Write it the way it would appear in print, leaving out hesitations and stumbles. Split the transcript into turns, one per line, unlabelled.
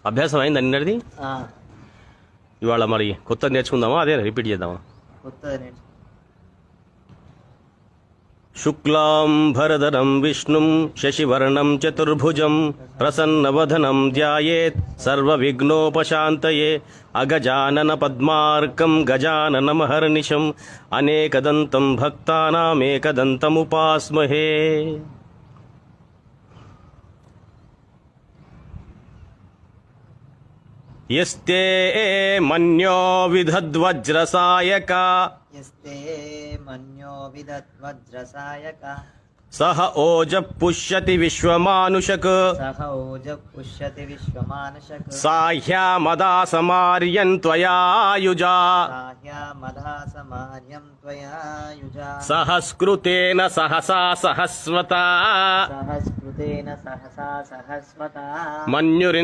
అభ్యాసం అయింది నిన్నటిది. ఇవాళ మరి కొత్తది నేర్చుకుందామా, అదే రిపీట్ చేద్దామా?
కొత్తది.
శుక్లాం భరధరం విష్ణుం శశివర్ణం చతుర్భుజం ప్రసన్నవదనం ధ్యాయేత్ సర్వవిఘ్నోపశాంతయే అగజానన పద్మార్కం గజాననమహర్నిశం అనేకదంతం భక్తానామేకదంతముపాస్మహే. యస్తే మన్యో విదద్వజ్రసాయక సహ ఓజ పుష్యతి విశ్వమానుషక్ సాహ్యామదా సమార్యం త్వయాయుజా సహస్కృతేన సహసా సహస్వత మన్యురి